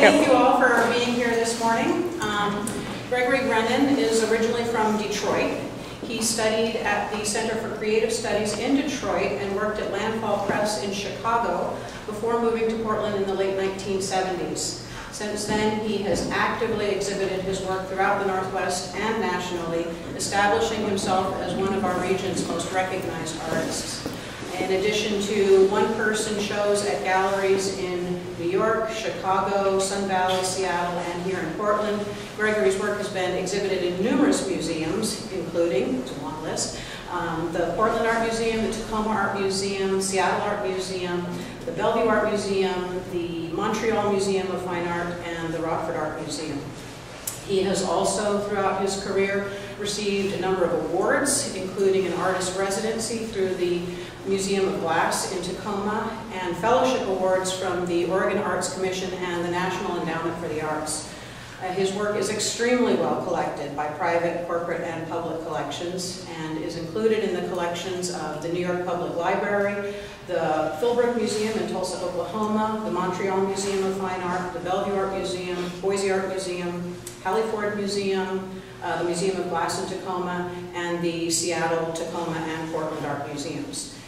thank you all for being here this morning. Gregory Grenon is originally from Detroit. He studied at the Center for Creative Studies in Detroit and worked at Landfall Press in Chicago before moving to Portland in the late 1970s. Since then, he has actively exhibited his work throughout the Northwest and nationally, establishing himself as one of our region's most recognized artists. In addition to one-person shows at galleries in New York, Chicago, Sun Valley, Seattle, and here in Portland, Gregory's work has been exhibited in numerous museums, including, it's a long list, the Portland Art Museum, the Tacoma Art Museum, Seattle Art Museum, the Bellevue Art Museum, the Montreal Museum of Fine Art, and the Rockford Art Museum. He has also, throughout his career, received a number of awards, including an artist residency through the Museum of Glass in Tacoma, and fellowship awards from the Oregon Arts Commission and the National Endowment for the Arts. His work is extremely well collected by private, corporate, and public collections, and is included in the collections of the New York Public Library, the Philbrook Museum in Tulsa, Oklahoma, the Montreal Museum of Fine Art, the Bellevue Art Museum, Boise Art Museum, Halliford Museum, the Museum of Glass in Tacoma, and the Seattle, Tacoma, and Portland Art Museums.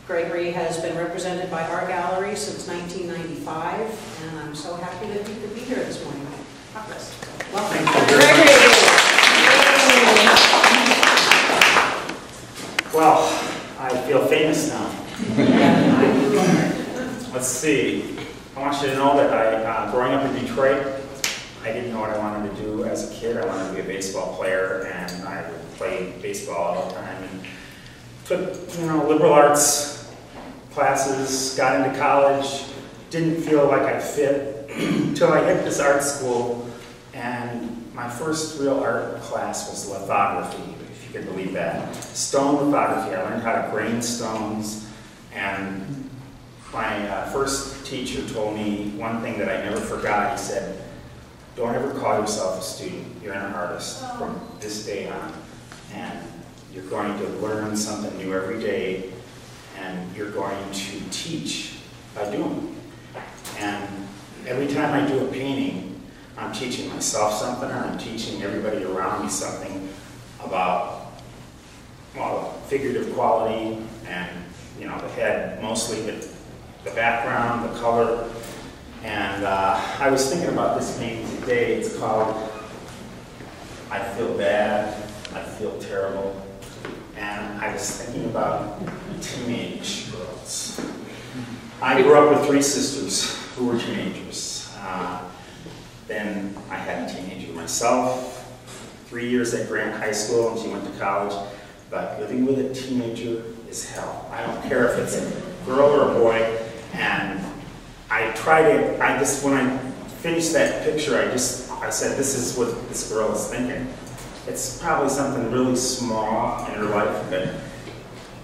Gregory has been represented by our gallery since 1995, and I'm so happy that he could be here this morning. Welcome. Gregory. Well, I feel famous now. Let's see. I want you to know that growing up in Detroit, I didn't know what I wanted to do as a kid. I wanted to be a baseball player, and I would play baseball all the time. And took, liberal arts classes, got into college, didn't feel like I fit until I hit this art school, and my first real art class was lithography, if you can believe that. Stone lithography. I learned how to grain stones, and my first teacher told me one thing that I never forgot. He said, "Don't ever call yourself a student. You're an artist from this day on, and you're going to learn something new every day, and you're going to teach by doing." And every time I do a painting, I'm teaching myself something, and I'm teaching everybody around me something about, well, figurative quality, and the head mostly, the background, the color. And I was thinking about this painting today. It's called "I Feel Bad, I Feel Terrible." And I was thinking about teenage girls. I grew up with three sisters who were teenagers. Then I had a teenager myself, 3 years at Grant High School, and she went to college. But living with a teenager is hell. I don't care if it's a girl or a boy. And when I finished that picture, I said, this is what this girl is thinking. It's probably something really small in her life, but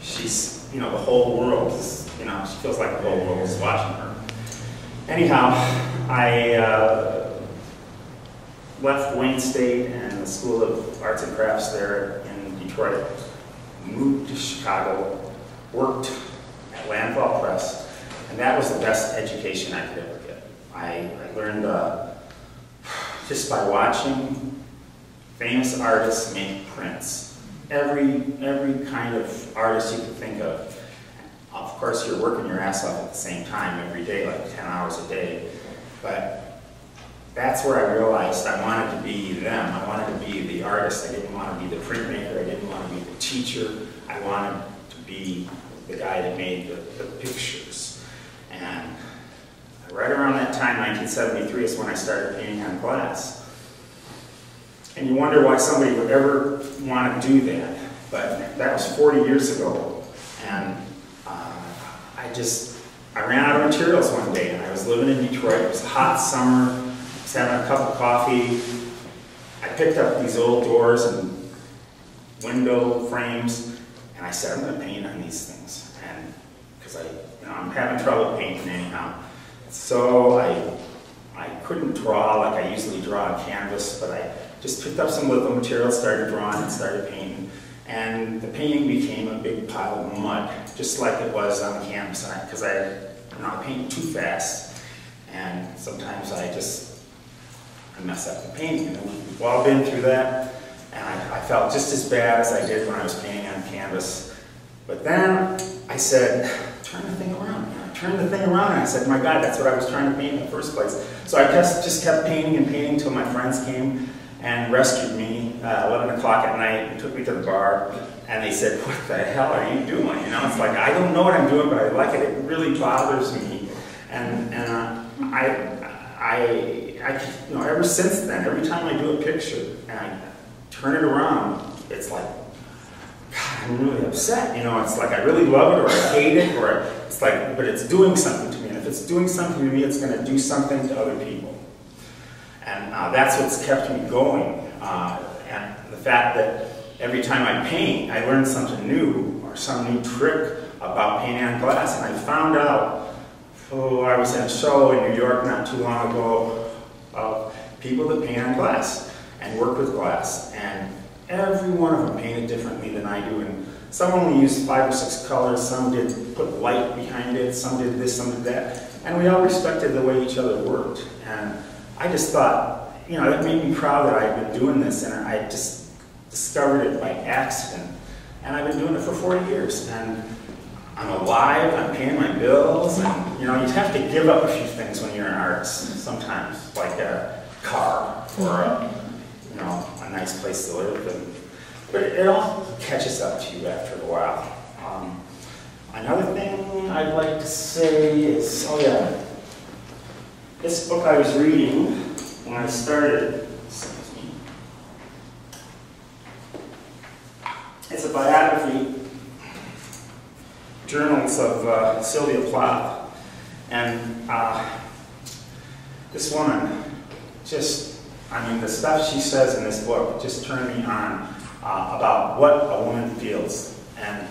she's, the whole world is, she feels like the whole world is watching her. Anyhow, I left Wayne State and the School of Arts and Crafts there in Detroit, moved to Chicago, worked at Landfall Press, and that was the best education I could ever get. I learned just by watching famous artists make prints. Every kind of artist you could think of. Of course, you're working your ass off at the same time every day, like 10 hours a day. But that's where I realized I wanted to be them. I wanted to be the artist. I didn't want to be the printmaker. I didn't want to be the teacher. I wanted to be the guy that made the pictures. And right around that time, 1973, is when I started painting on glass. And you wonder why somebody would ever want to do that. But that was 40 years ago. And I ran out of materials one day, and I was living in Detroit. It was a hot summer. I was having a cup of coffee. I picked up these old doors and window frames, and I said, I'm going to paint on these things. And because I'm having trouble painting anyhow. So I couldn't draw like I usually draw on canvas, but I just picked up some litho material, started drawing, and started painting. And the painting became a big pile of mud, just like it was on the canvas. Because I paint too fast, and sometimes I just I mess up the painting. And we've all been through that, and I felt just as bad as I did when I was painting on canvas. But then I said, turn the thing around. Turn the thing around, and I said, my God, that's what I was trying to paint in the first place. So I just kept painting and painting until my friends came and rescued me 11 o'clock at night and took me to the bar. And they said, what the hell are you doing? You know, it's like, I don't know what I'm doing, but I like it. It really bothers me. And you know, ever since then, every time I do a picture and I turn it around, it's like, God, I'm really upset. You know, it's like I really love it or I hate it, or it's like, but it's doing something to me. And if it's doing something to me, it's going to do something to other people. And that's what's kept me going. And the fact that every time I paint, I learn something new or some new trick about painting on glass. And I found out, I was at a show in New York not too long ago of people that paint on glass and work with glass. And every one of them painted differently than I do. And some only used 5 or 6 colors, some did put light behind it, some did this, some did that. And we all respected the way each other worked. And I just thought, you know, that made me proud that I've been doing this, and I just discovered it by accident. And I've been doing it for 40 years. And I'm alive, I'm paying my bills, and you know, you have to give up a few things when you're an artist sometimes, like a car or you know, a nice place to live. But it all catches up to you after a while. Another thing I'd like to say is, oh yeah, this book I was reading when I started, it's a biography, journals of Sylvia Plath. And this woman just, I mean, the stuff she says in this book just turned me on about what a woman feels. And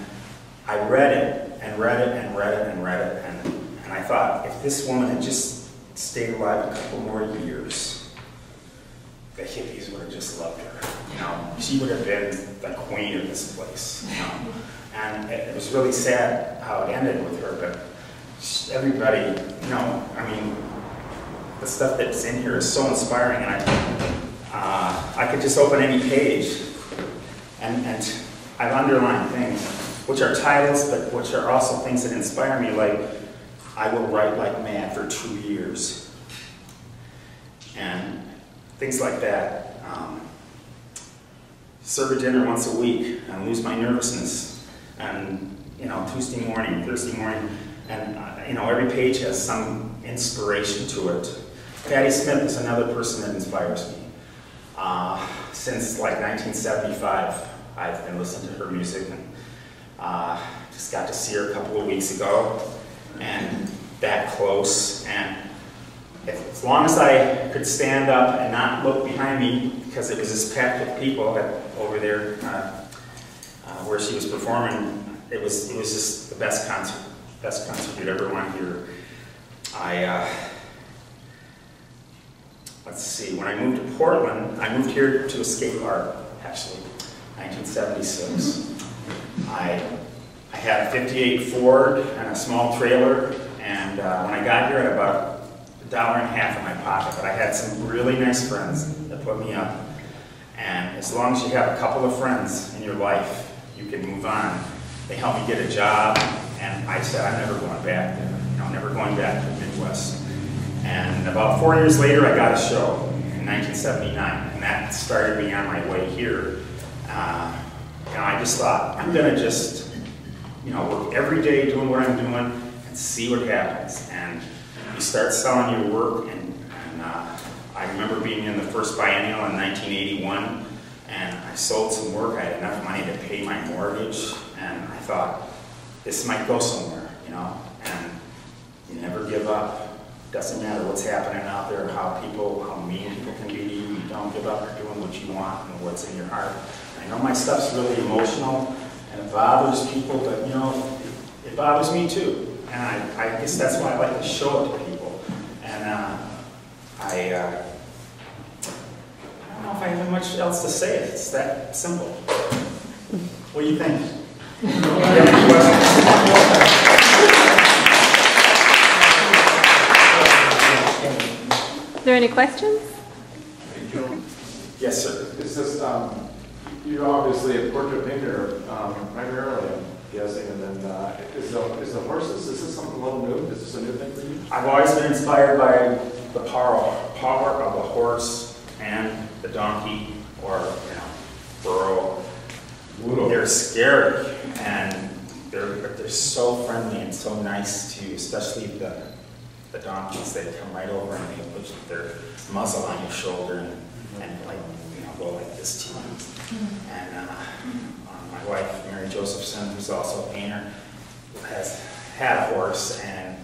I read it and read it and read it and read it, and I thought, if this woman had just stayed alive a couple more years, the hippies would have just loved her. You know, she would have been the queen of this place. You know? And it was really sad how it ended with her, but everybody, you know, I mean, the stuff that's in here is so inspiring, and I could just open any page, and I've underlined things, which are titles, but which are also things that inspire me, like, I will write like mad for 2 years, and things like that. Serve a dinner once a week, and lose my nervousness, and, you know, Tuesday morning, Thursday morning, and, you know, every page has some inspiration to it. Patti Smith is another person that inspires me. Since like 1975, I've been listening to her music, and just got to see her a couple of weeks ago, and that close. And as long as I could stand up and not look behind me, because it was just packed with people over there where she was performing, it was just the best concert you'd ever want to hear. Let's see, when I moved to Portland, I moved here to escape art, actually, 1976. I had a 58 Ford and a small trailer, and when I got here I had about $1.50 in my pocket, but I had some really nice friends that put me up. And as long as you have a couple of friends in your life, you can move on. They helped me get a job, and I said, I'm never going back there. You know, never going back to the Midwest. And about 4 years later, I got a show in 1979, and that started me on my way here. You know, I just thought, I'm gonna just, you know, work every day doing what I'm doing and see what happens. And you start selling your work, and I remember being in the first biennial in 1981, and I sold some work. I had enough money to pay my mortgage, and I thought, this might go somewhere, you know, and you never give up. Doesn't matter what's happening out there, how mean people can be to you. You don't give up. You're doing what you want and what's in your heart. I know my stuff's really emotional, and it bothers people, but you know, it bothers me too. And I guess that's why I like to show it to people. And I don't know if I have much else to say. It's that simple. What do you think? Do you have any questions? Are there any questions? Yes, sir. Is this, you're obviously a portrait painter, primarily, I'm guessing, and then is the horses, is this something a little new? Is this a new thing for you? I've always been inspired by the power of the horse and the donkey, or burro. They're scary, and they're so friendly and so nice to you, especially the donkeys. They come right over and they put their muzzle on your shoulder and like go like this to you. And my wife, Mary Josephson, who's also a painter, has had a horse, and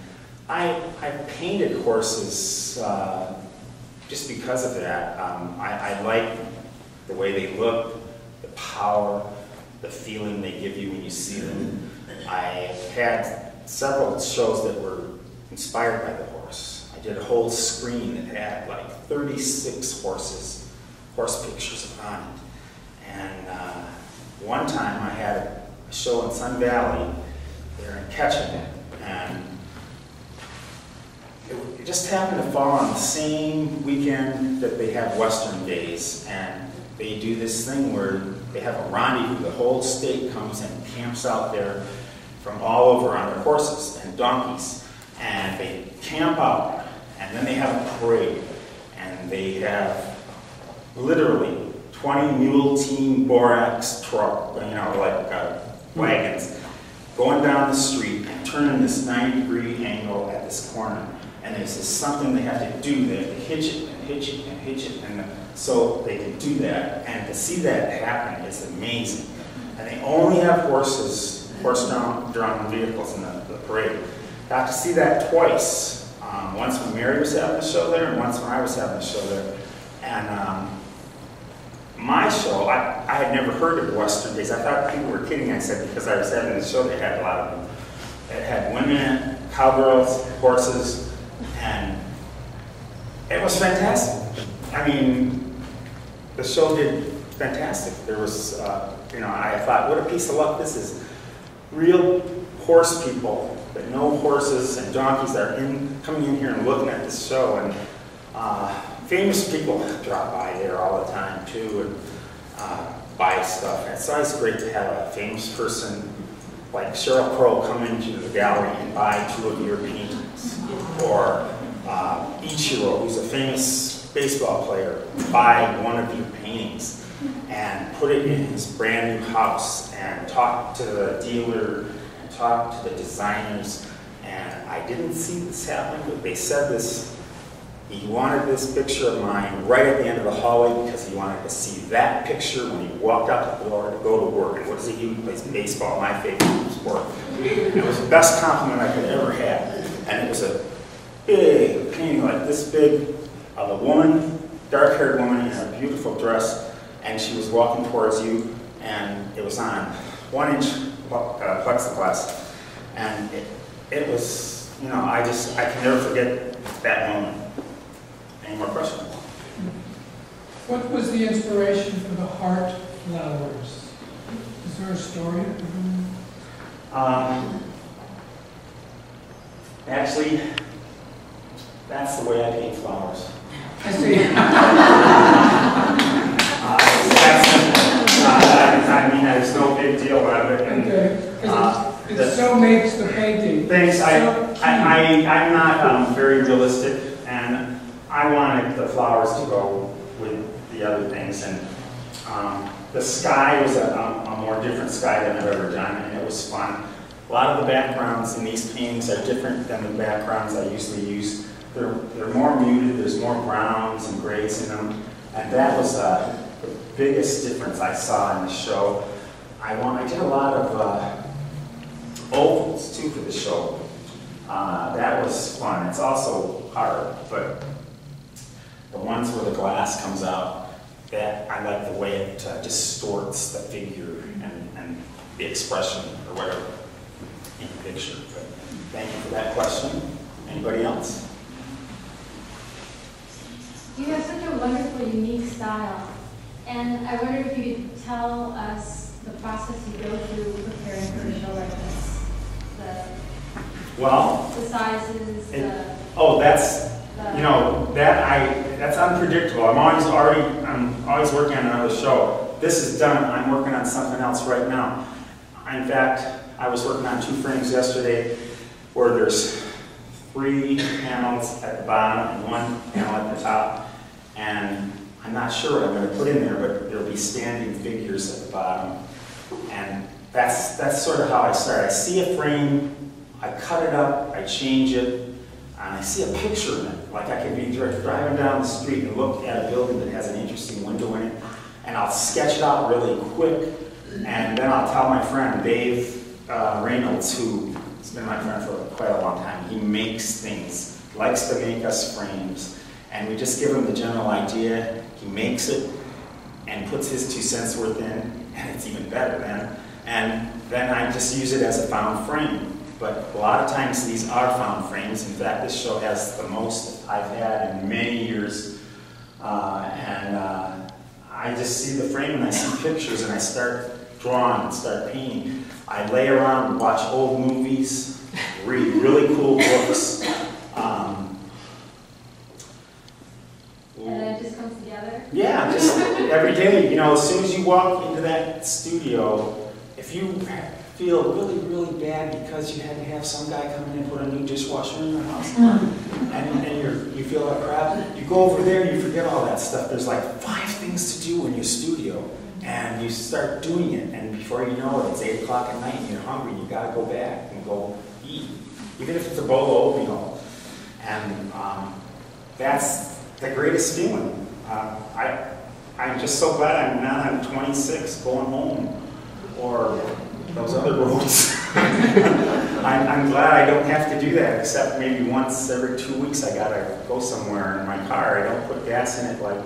I painted horses just because of that. I like the way they look, the power, the feeling they give you when you see them. I had several shows that were inspired by the horse. I did a whole screen that had like 36 horse pictures on it. And one time I had a show in Sun Valley there in Ketchikan, and it just happened to fall on the same weekend that they have Western Days, and they do this thing where they have a rendezvous. The whole state comes and camps out there from all over on their horses and donkeys, and they camp out, and then they have a parade, and they have literally 20 mule team borax truck, wagons, going down the street and turning this 90-degree angle at this corner. And there's something they have to do. They have to hitch it and hitch it and hitch it, and so they can do that. And to see that happen is amazing. And they only have horse-drawn vehicles in the parade. Got to see that twice. Once when Mary was having a show there, and once when I was having a show there. And my show, I had never heard of Western Days. I thought people were kidding. I said because I was having a show that had a lot of them. It had women, cowgirls, horses, and it was fantastic. I mean, the show did fantastic. There was, I thought, what a piece of luck this is. Real horse people that know horses and donkeys that are coming in here and looking at this show, and famous people drop by there all the time too, and buy stuff. And it's always great to have a famous person like Sheryl Crow come into the gallery and buy 2 of your paintings, or Ichiro, who's a famous baseball player, buy 1 of your paintings and put it in his brand new house and talk to the dealer and talk to the designers. And I didn't see this happen, but they said this. He wanted this picture of mine right at the end of the hallway because he wanted to see that picture when he walked out the door to go to work. And what does he do? He plays baseball, my favorite sport. And it was the best compliment I could ever have. And it was a big painting, like this big, of a woman, dark-haired woman in a beautiful dress, and she was walking towards you, and it was on 1-inch plexiglass. And it was, I can never forget that moment. Any more questions? What was the inspiration for the heart flowers? Is there a story? Actually, that's the way I paint flowers. I see. I mean, there's no big deal about it. Okay, because it so makes the painting. Thanks. I'm not very realistic, and I wanted the flowers to go with the other things. And the sky was a more different sky than I've ever done, and it was fun. A lot of the backgrounds in these paintings are different than the backgrounds I usually use. They're more muted, there's more browns and grays in them, and that was the biggest difference I saw in the show. I did a lot of ovals too for the show. That was fun. It's also hard, but the ones where the glass comes out, that I like the way it distorts the figure and the expression or whatever in the picture. But thank you for that question. Anybody else? You have such a wonderful, unique style, and I wonder if you could tell us the process you go through preparing for a show like this. The sizes, the... You know, that's unpredictable. I'm always working on another show. This is done. I'm working on something else right now. In fact, I was working on 2 frames yesterday where there's 3 panels at the bottom and 1 panel at the top. And I'm not sure what I'm going to put in there, but there'll be standing figures at the bottom. And that's sort of how I start. I see a frame, I cut it up, I change it, and I see a picture in it. Like I could be driving down the street and look at a building that has an interesting window in it, and I'll sketch it out really quick, and then I'll tell my friend, Dave Reynolds, who's been my friend for quite a long time. He makes things, likes to make us frames, and we just give him the general idea. He makes it and puts his 2 cents worth in, and it's even better then. And then I just use it as a found frame. But a lot of times these are found frames. In fact, this show has the most I've had in many years. I just see the frame and I see pictures and I start drawing and start painting. I lay around and watch old movies, read really cool books. And then it just comes together? Yeah, just every day. You know, as soon as you walk into that studio, if you feel really, really bad because you had to have some guy come in and put a new dishwasher in your house, and you feel like crap, you go over there and you forget all that stuff. There's like 5 things to do in your studio, and you start doing it, and before you know it, it's 8 o'clock at night and you're hungry and you gotta go back and go eat, even if it's a bowl of oatmeal. And that's the greatest feeling. I'm just so glad I'm not on 26 going home, or those other roads. I'm glad I don't have to do that, except maybe once every 2 weeks I gotta go somewhere in my car. I don't put gas in it like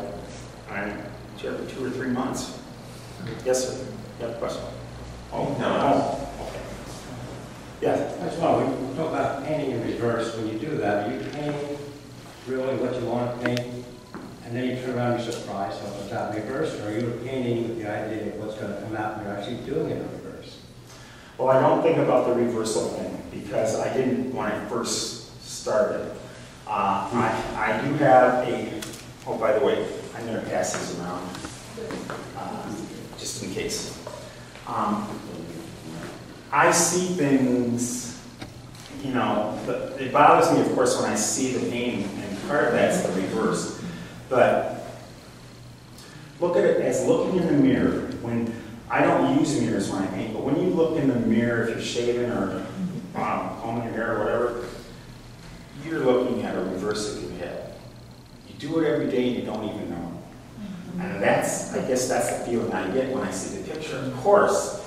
every 2 or 3 months. Yes, sir. You have a question? Oh, no. Oh, okay. Yeah. As well, we talk about painting in reverse. When you do that, are you painting really what you want to paint, and then you turn around and you're surprised when it's out in reverse, or are you painting with the idea of what's going to come out and you're actually doing it in reverse? Well, I don't think about the reversal thing because I didn't when I first started. I do have a, oh, by the way, I'm going to pass these around just in case. I see things, you know, it bothers me, of course, when I see the painting, and part of that's the reverse. But look at it as looking in the mirror. When I don't use mirrors when I paint, but when you look in the mirror, if you're shaving or combing your hair or whatever, you're looking at a reverse of your head. You do it every day and you don't even know. And that's, I guess that's the feeling I get when I see the picture. Of course,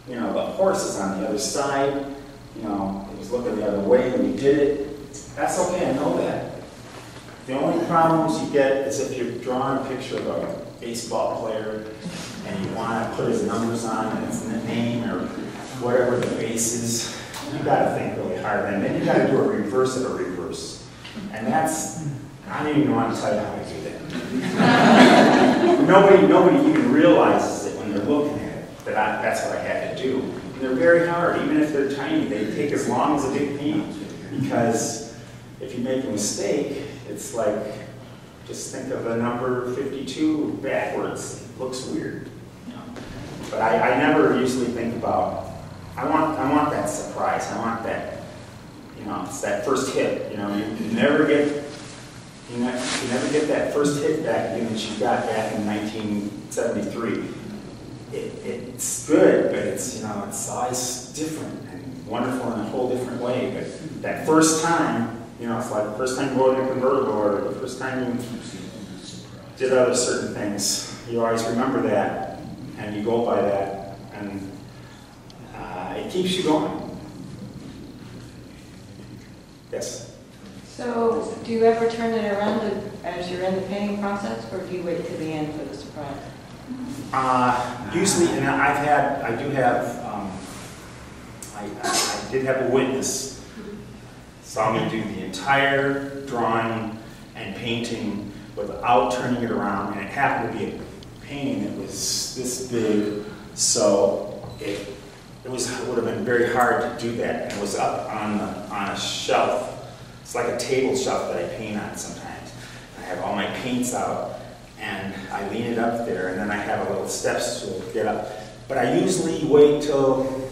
you know, the horse is on the other side, you know, it was looking the other way when you did it. That's okay, I know that. The only problems you get is if you're drawing a picture of a baseball player and you want to put his numbers on and it's in the name or whatever the base is. You got to think really hard, and then you got to do a reverse of a reverse. And that's, I don't even want to tell you how I do that. Nobody even realizes it when they're looking at it, that that's what I had to do. And they're very hard, even if they're tiny, they take as long as a big paint. Because if you make a mistake, it's like, just think of the number 52 backwards. It looks weird. You know? But I never usually think about, I want that surprise. I want that, you know, it's that first hit. You know, you never get that first hit back again that you got back in 1973. It's good, but it's, you know, it's always different and wonderful in a whole different way. But that first time, you know, it's like the first time you rode in a convertible or the first time you did other certain things. You always remember that, and you go by that, and it keeps you going. Yes? So, do you ever turn it around as you're in the painting process, or do you wait till the end for the surprise? Usually, and I did have a witness saw me do the entire drawing and painting without turning it around, and it happened to be a painting that was this big, so it would have been very hard to do that. And it was up on a shelf, it's like a table shelf that I paint on sometimes. I have all my paints out, and I lean it up there, and then I have a little steps to get up. But I usually wait till,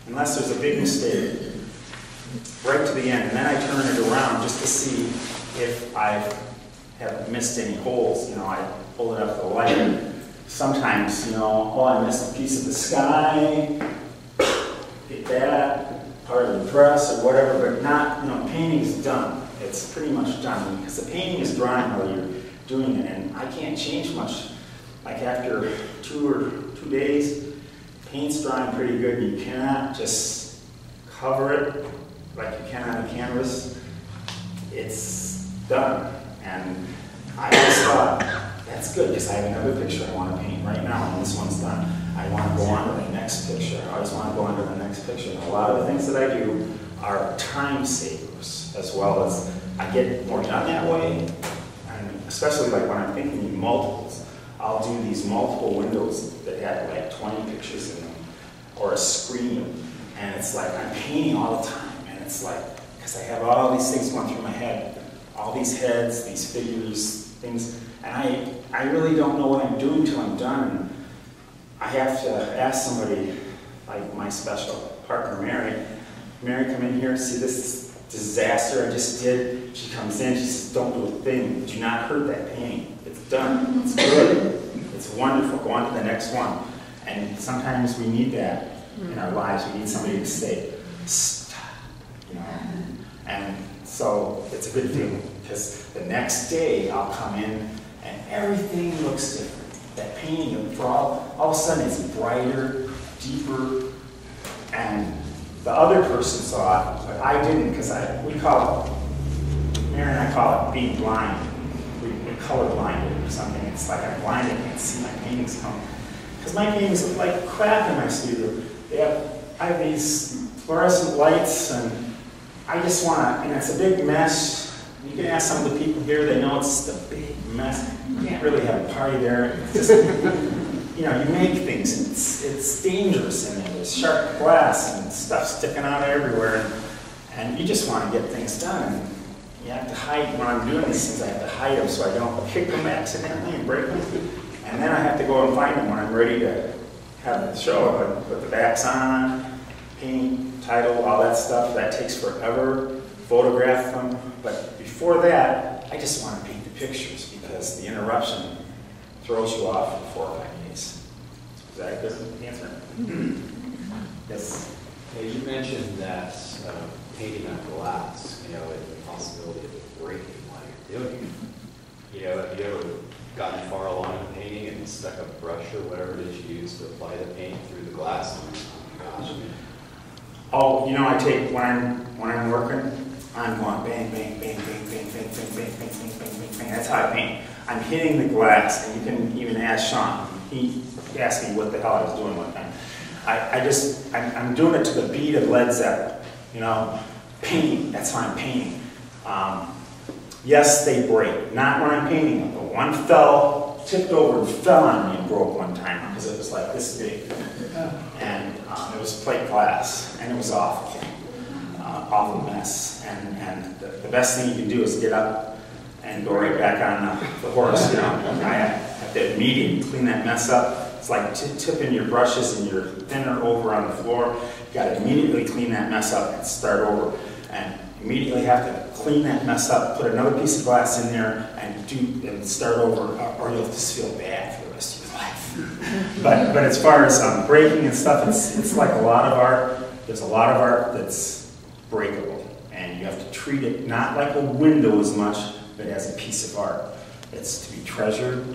unless there's a big mistake, right to the end, and then I turn it around just to see if I have missed any holes. You know, I pull it up to the light. Sometimes, you know, oh, I missed a piece of the sky, get that, part of the dress or whatever, but not, you know, painting's done. It's pretty much done because the painting is drying while you're doing it, and I can't change much. Like after 2 days, paint's drying pretty good, and you cannot just cover it like you can on a canvas. It's done, and I just thought, that's good, because I have another picture I want to paint right now, and this one's done. I want to go on to the next picture. I always want to go on to the next picture. And a lot of the things that I do are time savers, as well as I get more done that way, and especially like when I'm thinking in multiples. I'll do these multiple windows that have like 20 pictures in them, or a screen, and it's like I'm painting all the time, and it's like, because I have all these things going through my head, all these heads, these figures, things, and I really don't know what I'm doing till I'm done. And I have to ask somebody, like my special partner, Mary, come in here, see this disaster I just did. She comes in, she says, don't do a thing. Do not hurt that painting. It's done. It's good. It's wonderful. Go on to the next one. And sometimes we need that in our lives. We need somebody to say, stop, you know. And so it's a good thing, because the next day I'll come in and everything looks different. That painting, for all of a sudden it's brighter, deeper, and the other person saw it, but I didn't, because we call it, Mary and I call it being blind. We're color blinded or something. It's like I'm blind, I can't see my paintings come. Because my paintings look like crap in my studio. I have these fluorescent lights, and I just want to, and it's a big mess. You can ask some of the people here, they know it's just a big mess. You can't really have a party there. It's just, you know, you make things, and it's dangerous in there. There's sharp glass and stuff sticking out everywhere, and you just want to get things done. And you have to hide, when I'm doing these things, I have to hide them so I don't kick them accidentally and break them. And then I have to go and find them when I'm ready to have the show. I put the backs on, paint, title, all that stuff. That takes forever. Photograph them. But before that, I just want to paint the pictures, because the interruption throws you off for 4 or 5 days. Is that a good answer? Yes. Yeah, you mentioned that painting on glass, you know, and the possibility of breaking while you're doing it. You know, have you ever gotten far along in the painting and stuck a brush or whatever it is you use to apply the paint through the glass? Oh my gosh. Oh, you know, I take, when I'm working, I'm going bang, bang, bang, bang, bang, bang, bang, bang, bang, bang, bang, bang, bang. That's how I paint. I'm hitting the glass, and you can even ask Sean. He asked me what the hell I was doing one time. I'm doing it to the beat of Led Zeppelin, you know, painting, that's how I'm painting. Yes, they break, not when I'm painting them, but one tipped over and fell on me and broke one time, because it was like this big. And it was plate glass, and it was awful, awful mess. And the best thing you can do is get up and go right back on the horse, you know. I have to immediately clean that mess up. It's like tipping your brushes and your thinner over on the floor. You got to immediately clean that mess up and start over. And immediately have to clean that mess up, put another piece of glass in there, and start over, or you'll just feel bad for the rest of your life. But as far as breaking and stuff, it's like a lot of art. There's a lot of art that's breakable, and you have to treat it not like a window as much, but as a piece of art. It's to be treasured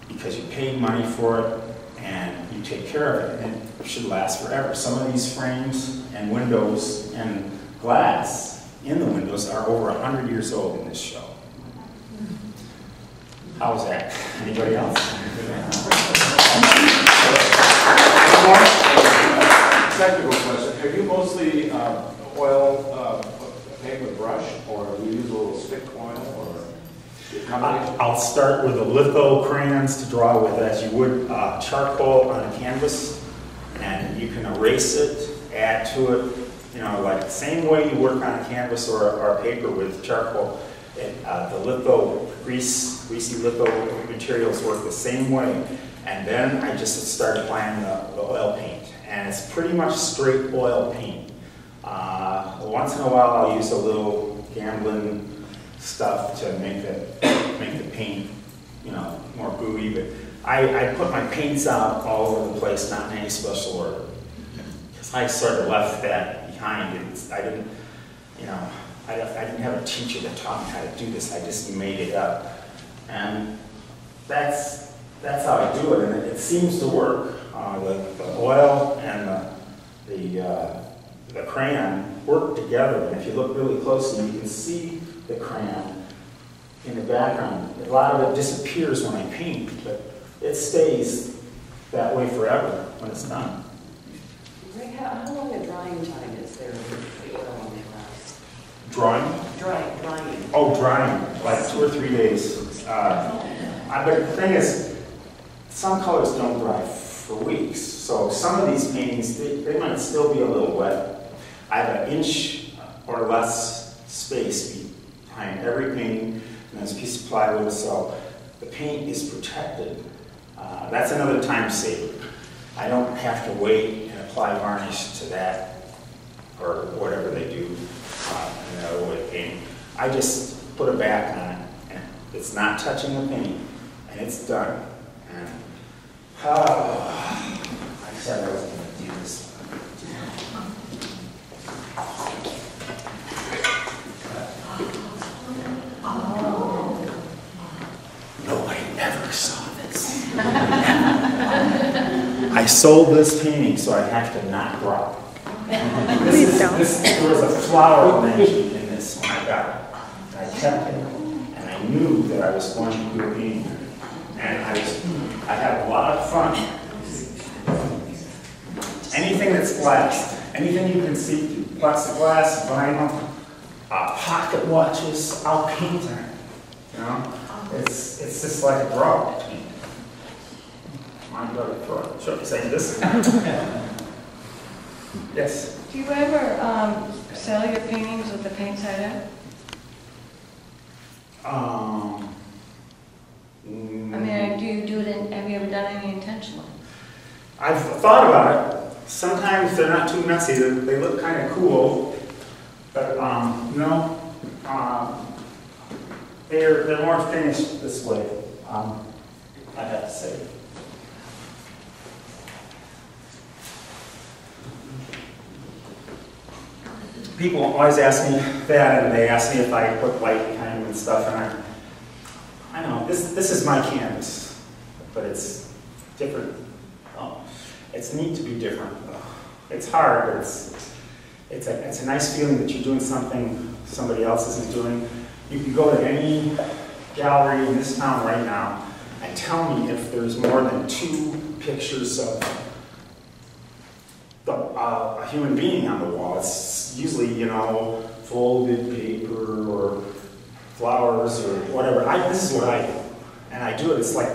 because you pay money for it, and you take care of it, and it should last forever. Some of these frames and windows and glass in the windows are over 100 years old in this show. How's that? Anybody else? Technical question. Have you mostly oil paint with brush, or do you use a little stick oil, or combination? I'll start with the litho crayons to draw with, as you would charcoal on a canvas, and you can erase it, add to it, You know, like the same way you work on a canvas or paper with charcoal, the litho, greasy litho materials work the same way. And then I just started applying the oil paint. And it's pretty much straight oil paint. Once in a while I'll use a little gambling stuff to make the paint, you know, more gooey. But I put my paints out all over the place, not in any special order. Because I sort of left that behind. I didn't, you know, I didn't have a teacher that taught me how to do this. I just made it up. And that's how I do it, and it seems to work. The oil and the crayon work together, and if you look really closely, you can see the crayon in the background. A lot of it disappears when I paint, but it stays that way forever when it's done. Greg, how long a drying time is there with the oil on the glass? Drawing? Drying. Oh, drying, like 2 or 3 days. But the thing is, some colors don't dry for weeks. So some of these paintings, they might still be a little wet. I have 1 inch or less space behind every painting, and there's a piece of plywood, so the paint is protected. That's another time saver. I don't have to wait and apply varnish to that, or whatever they do in the other way of painting. I just put a back on it, and it's not touching the paint, and it's done. And I said I was going to do this. Nobody ever saw this. I sold this painting, so I have to not drop. There was a flower arrangement in this when I got it. I kept it, and I knew that I was going to do a painting. And I had a lot of fun. Anything that's glass, anything you can see through, plexiglass, vinyl, pocket watches, I'll paint on it. You know, it's just like a draw. My brother draw. Sure, saying this. Yes. Do you ever sell your paintings with the paint side out? I mean, do you do it have you ever done any intentionally? I've thought about it. Sometimes they're not too messy. They look kind of cool, but no. They're more finished this way. I have to say. People always ask me that, and they ask me if I put light behind them and stuff, and I know this is my canvas, but it's different. Oh, it's neat to be different. It's hard, but it's a nice feeling that you're doing something somebody else isn't doing. You can go to any gallery in this town right now and tell me if there's more than 2 pictures of a human being on the wall. It's usually, you know, folded paper or flowers or whatever. This is what I do, and I do it. It's like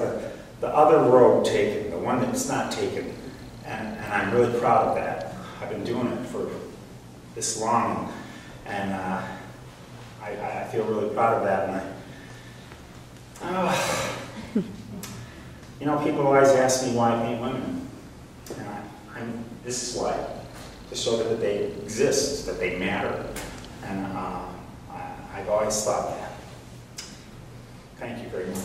the other road taken, the one that's not taken, and I'm really proud of that. I've been doing it for this long, and I feel really proud of that. And you know, people always ask me why I paint women, and this is why, to show that they exist, that they matter, and I've always thought that. Thank you very much.